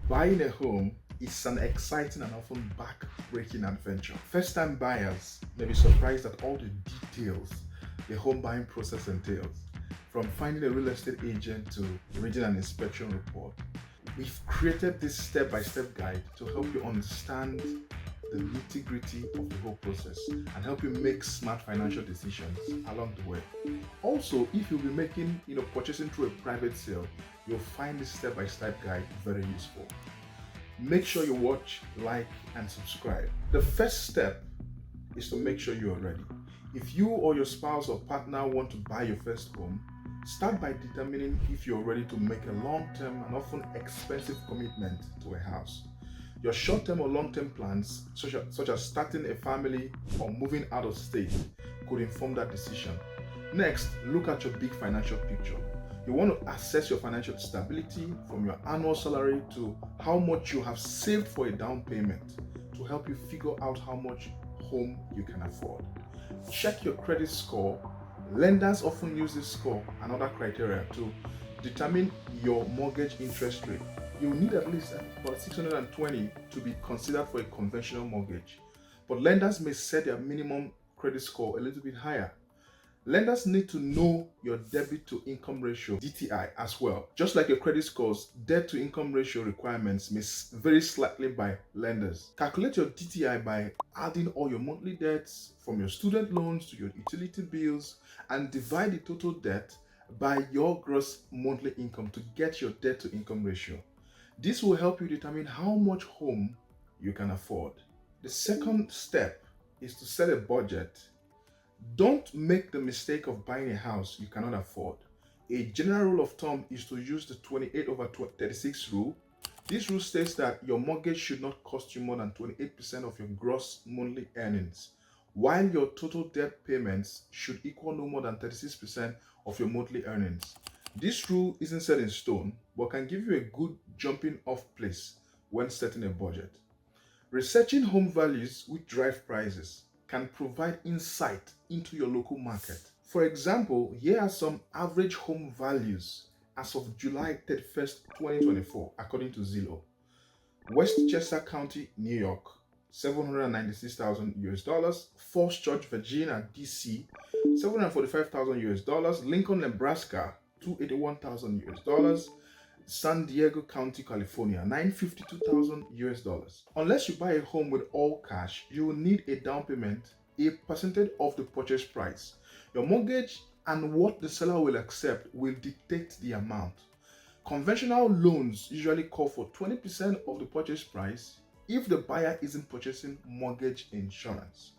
Buying a home is an exciting and often back-breaking adventure. First-time buyers may be surprised at all the details the home buying process entails, from finding a real estate agent to reading an inspection report. We've created this step-by-step guide to help you understand the nitty-gritty of the whole process and help you make smart financial decisions along the way. Also, if you'll be making, purchasing through a private sale, you'll find this step-by-step guide very useful. Make sure you watch, like, and subscribe. The first step is to make sure you are ready. If you or your spouse or partner want to buy your first home, start by determining if you're ready to make a long-term and often expensive commitment to a house. Your short-term or long-term plans, such as starting a family or moving out of state, could inform that decision. Next, look at your big financial picture. You want to assess your financial stability from your annual salary to how much you have saved for a down payment to help you figure out how much home you can afford. Check your credit score. Lenders often use this score and other criteria to determine your mortgage interest rate. You need at least about 620 to be considered for a conventional mortgage, but lenders may set their minimum credit score a little bit higher. Lenders need to know your debit to income ratio (DTI) as well. Just like your credit scores, debt to income ratio requirements may vary slightly by lenders. Calculate your DTI by adding all your monthly debts from your student loans to your utility bills and divide the total debt by your gross monthly income to get your debt to income ratio. This will help you determine how much home you can afford. The second step is to set a budget. Don't make the mistake of buying a house you cannot afford. A general rule of thumb is to use the 28/36 rule. This rule states that your mortgage should not cost you more than 28% of your gross monthly earnings, while your total debt payments should equal no more than 36% of your monthly earnings. This rule isn't set in stone, but can give you a good jumping off place when setting a budget. Researching home values which drive prices can provide insight into your local market. For example, here are some average home values as of July 31st, 2024, according to Zillow. Westchester County, New York, $796,000. Falls Church, Virginia, DC, $745,000. Lincoln, Nebraska, $281,000. San Diego County, California, $952,000. Unless you buy a home with all cash, you will need a down payment, a percentage of the purchase price. Your mortgage and what the seller will accept will dictate the amount. Conventional loans usually call for 20% of the purchase price if the buyer isn't purchasing mortgage insurance.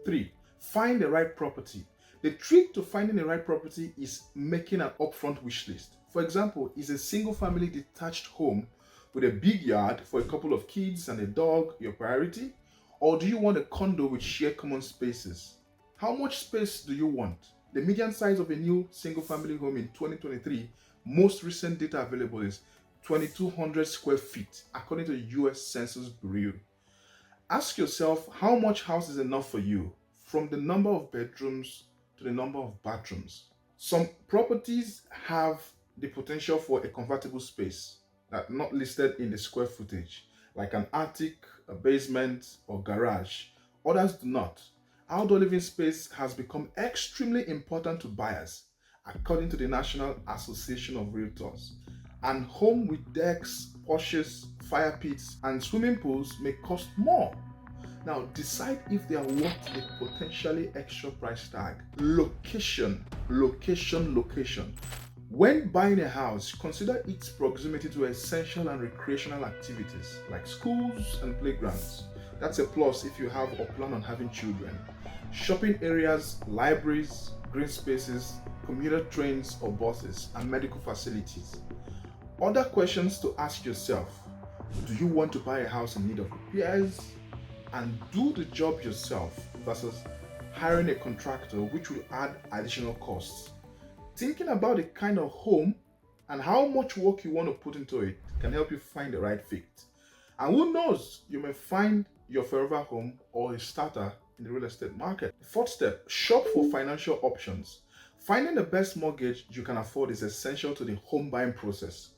3. Find the right property. The trick to finding the right property is making an upfront wish list. For example, is a single-family detached home with a big yard for a couple of kids and a dog your priority? Or do you want a condo with shared common spaces? How much space do you want? The median size of a new single-family home in 2023, most recent data available, is 2,200 square feet, according to the US Census Bureau. Ask yourself how much house is enough for you, from the number of bedrooms to the number of bathrooms. Some properties have the potential for a convertible space that not listed in the square footage, like an attic, a basement, or garage. Others do not. Outdoor living space has become extremely important to buyers, according to the National Association of Realtors. And home with decks, porches, fire pits, and swimming pools may cost more. Now, decide if they are worth the potentially extra price tag. Location. When buying a house, consider its proximity to essential and recreational activities like schools and playgrounds. That's a plus if you have or plan on having children. Shopping areas, libraries, green spaces, commuter trains or buses, and medical facilities. Other questions to ask yourself: do you want to buy a house in need of repairs and do the job yourself versus hiring a contractor, which will add additional costs? Thinking about the kind of home and how much work you want to put into it can help you find the right fit. And who knows, you may find your forever home or a starter in the real estate market. Fourth step, shop for financial options. Finding the best mortgage you can afford is essential to the home buying process.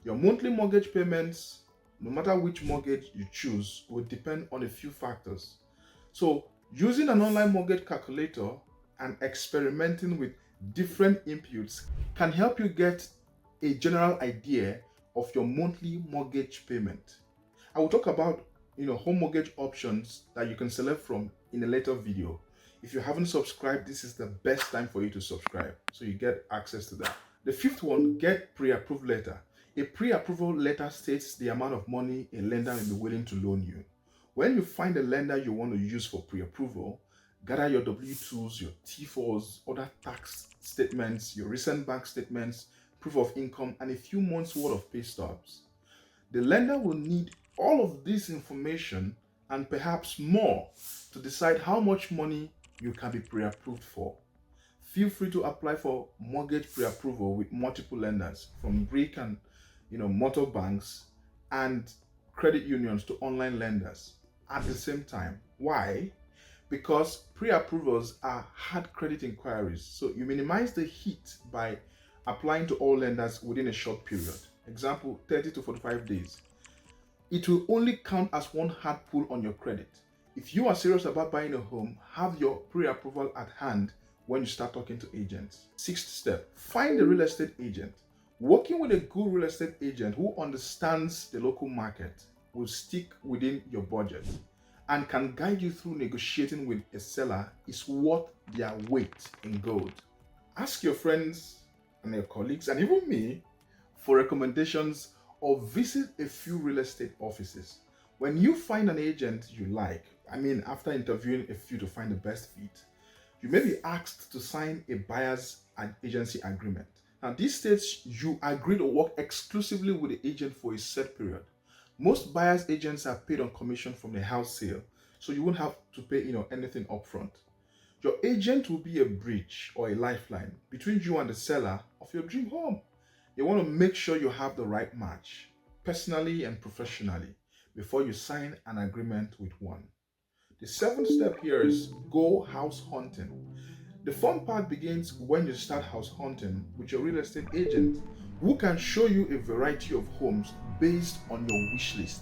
Your monthly mortgage payments, no matter which mortgage you choose, will depend on a few factors. So, using an online mortgage calculator and experimenting with different inputs can help you get a general idea of your monthly mortgage payment. I will talk about home mortgage options that you can select from in a later video. If you haven't subscribed, this is the best time for you to subscribe so you get access to that. The fifth one, get pre-approved letter. A pre-approval letter states the amount of money a lender may be willing to loan you. When you find a lender you want to use for pre-approval, gather your W-2s, your T4s, other tax statements, your recent bank statements, proof of income, and a few months worth of pay stubs. The lender will need all of this information and perhaps more to decide how much money you can be pre-approved for. Feel free to apply for mortgage pre-approval with multiple lenders, from brick and mortar banks and credit unions to online lenders at the same time. Why? Because pre-approvals are hard credit inquiries, so you minimize the hit by applying to all lenders within a short period. Example, 30 to 45 days. It will only count as one hard pull on your credit. If you are serious about buying a home, have your pre-approval at hand when you start talking to agents. Sixth step, find a real estate agent. Working with a good real estate agent who understands the local market will stick within your budget and can guide you through negotiating with a seller is worth their weight in gold. Ask your friends and your colleagues and even me for recommendations or visit a few real estate offices. When you find an agent you like, after interviewing a few to find the best fit, you may be asked to sign a buyer's agency agreement. Now, this states you agree to work exclusively with the agent for a set period. Most buyer's agents are paid on commission from the house sale, so you won't have to pay anything upfront. Your agent will be a bridge or a lifeline between you and the seller of your dream home. You want to make sure you have the right match, personally and professionally, before you sign an agreement with one. The seventh step here is go house hunting. The fun part begins when you start house hunting with your real estate agent, who can show you a variety of homes based on your wish list.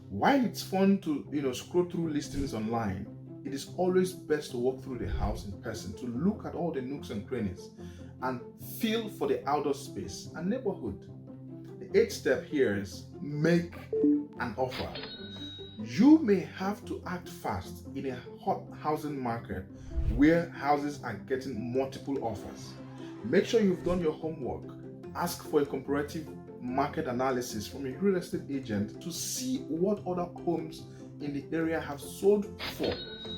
While it's fun to scroll through listings online, it is always best to walk through the house in person to look at all the nooks and crannies and feel for the outdoor space and neighborhood. The eighth step here is make an offer. You may have to act fast in a hot housing market where houses are getting multiple offers. Make sure you've done your homework. Ask for a comparative market analysis from a real estate agent to see what other homes in the area have sold for,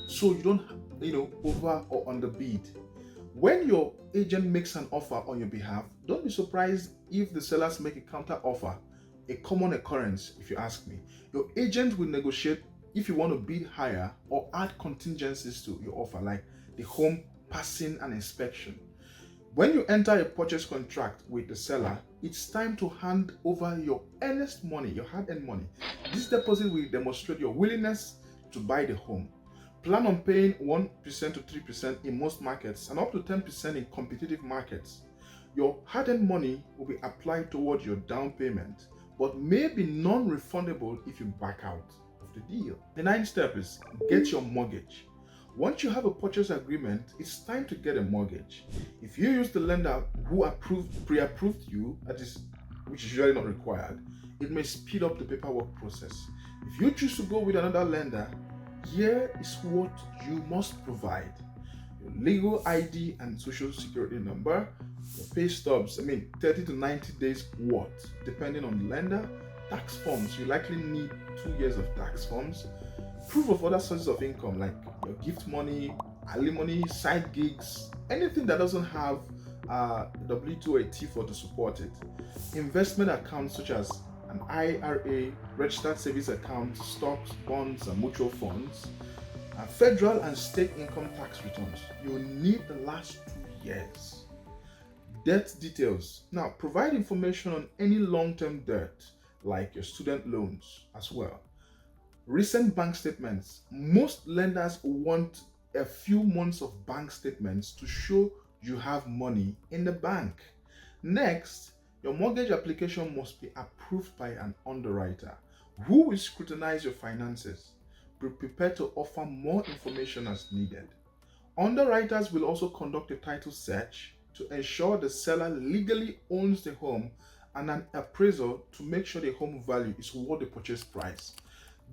so you don't over or underbid. When your agent makes an offer on your behalf, don't be surprised if the sellers make a counter offer. A common occurrence, if you ask me. Your agent will negotiate if you want to bid higher or add contingencies to your offer, like the home passing an inspection. When you enter a purchase contract with the seller, it's time to hand over your earnest money, your hard-earned money. This deposit will demonstrate your willingness to buy the home. Plan on paying 1% to 3% in most markets and up to 10% in competitive markets. Your hard-earned money will be applied towards your down payment, but may be non-refundable if you back out of the deal. The ninth step is get your mortgage. Once you have a purchase agreement, it's time to get a mortgage. If you use the lender who pre-approved you, which is usually not required, it may speed up the paperwork process. If you choose to go with another lender, here is what you must provide: your legal ID and social security number, your pay stubs, 30 to 90 days worth, depending on the lender, tax forms. You likely need 2 years of tax forms, proof of other sources of income like your gift money, alimony, side gigs, anything that doesn't have W2 or a T4 to support it. Investment accounts such as an IRA, registered savings account, stocks, bonds, and mutual funds, federal and state income tax returns. You will need the last 2 years. Debt details. Now, provide information on any long-term debt, like your student loans as well. Recent bank statements. Most lenders want a few months of bank statements to show you have money in the bank. Next, your mortgage application must be approved by an underwriter. Who will scrutinize your finances? Be prepared to offer more information as needed. Underwriters will also conduct a title search to ensure the seller legally owns the home, and an appraisal to make sure the home value is worth the purchase price.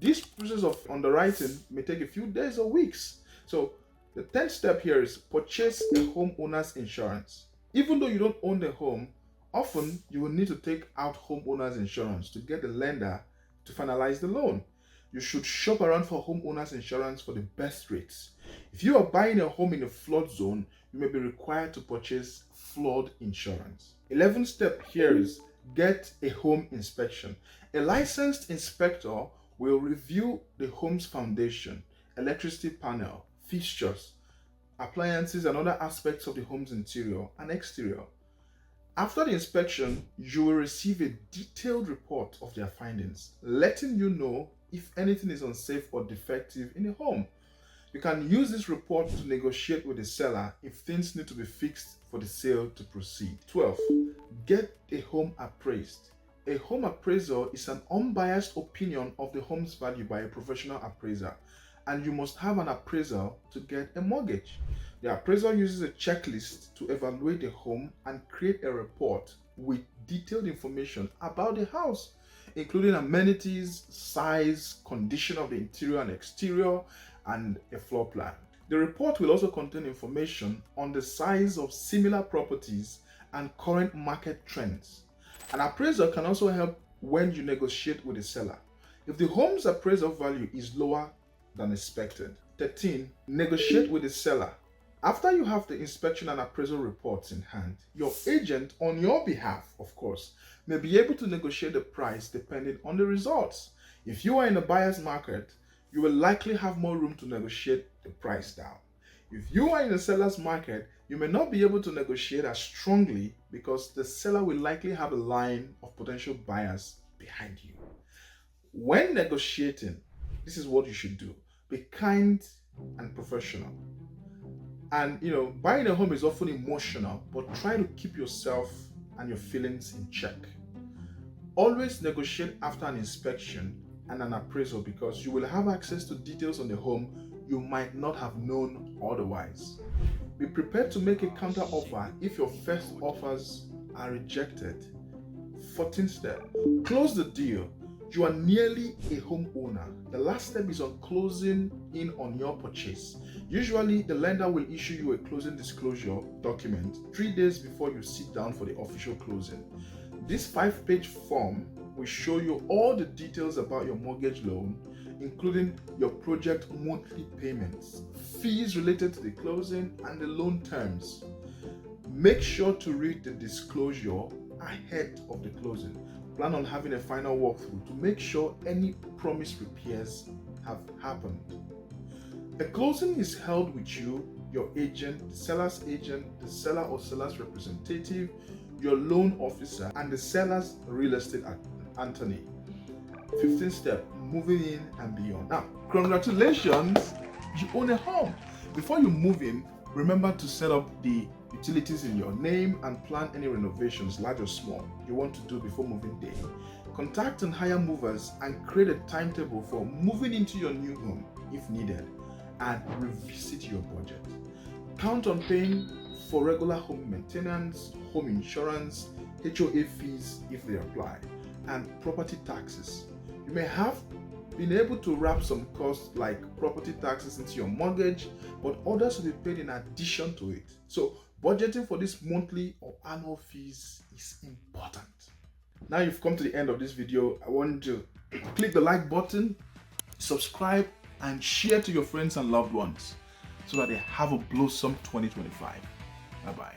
This process of underwriting may take a few days or weeks. So the 10th step here is purchase a homeowner's insurance. Even though you don't own the home, often you will need to take out homeowner's insurance to get the lender to finalize the loan. You should shop around for homeowner's insurance for the best rates. If you are buying a home in a flood zone, you may be required to purchase flood insurance. 11th step here is get a home inspection. A licensed inspector will review the home's foundation, electricity panel, fixtures, appliances, and other aspects of the home's interior and exterior. After the inspection, you will receive a detailed report of their findings, letting you know if anything is unsafe or defective in the home. You can use this report to negotiate with the seller if things need to be fixed for the sale to proceed. 12. Get a home appraised. A home appraisal is an unbiased opinion of the home's value by a professional appraiser, and you must have an appraisal to get a mortgage. The appraiser uses a checklist to evaluate the home and create a report with detailed information about the house, including amenities, size, condition of the interior and exterior, and a floor plan. The report will also contain information on the size of similar properties and current market trends. An appraiser can also help when you negotiate with the seller if the home's appraisal value is lower than expected. 13. Negotiate with the seller. After you have the inspection and appraisal reports in hand, your agent, on your behalf, of course, may be able to negotiate the price depending on the results. If you are in a buyer's market, you will likely have more room to negotiate the price down. If you are in a seller's market, you may not be able to negotiate as strongly because the seller will likely have a line of potential buyers behind you. When negotiating, this is what you should do. Be kind and professional. And buying a home is often emotional, but try to keep yourself and your feelings in check. Always negotiate after an inspection and an appraisal because you will have access to details on the home you might not have known otherwise. Be prepared to make a counter offer if your first offers are rejected. 14th step, close the deal. You are nearly a homeowner. The last step is on closing in on your purchase. Usually, the lender will issue you a closing disclosure document 3 days before you sit down for the official closing. This 5-page form will show you all the details about your mortgage loan, including your project monthly payments, fees related to the closing, and the loan terms. Make sure to read the disclosure ahead of the closing. Plan on having a final walkthrough to make sure any promised repairs have happened. The closing is held with you, your agent, the seller's agent, the seller or seller's representative, your loan officer, and the seller's real estate attorney. 15th step, moving in and beyond. Now, congratulations, you own a home. Before you move in, remember to set up the utilities in your name and plan any renovations, large or small, you want to do before moving day. Contact and hire movers and create a timetable for moving into your new home if needed, and revisit your budget. Count on paying for regular home maintenance, home insurance, HOA fees if they apply, and property taxes. You may have been able to wrap some costs like property taxes into your mortgage, but others will be paid in addition to it. So budgeting for these monthly or annual fees is important. Now you've come to the end of this video. I want you to click the like button, subscribe, and share to your friends and loved ones so that they have a blossom 2025. Bye-bye.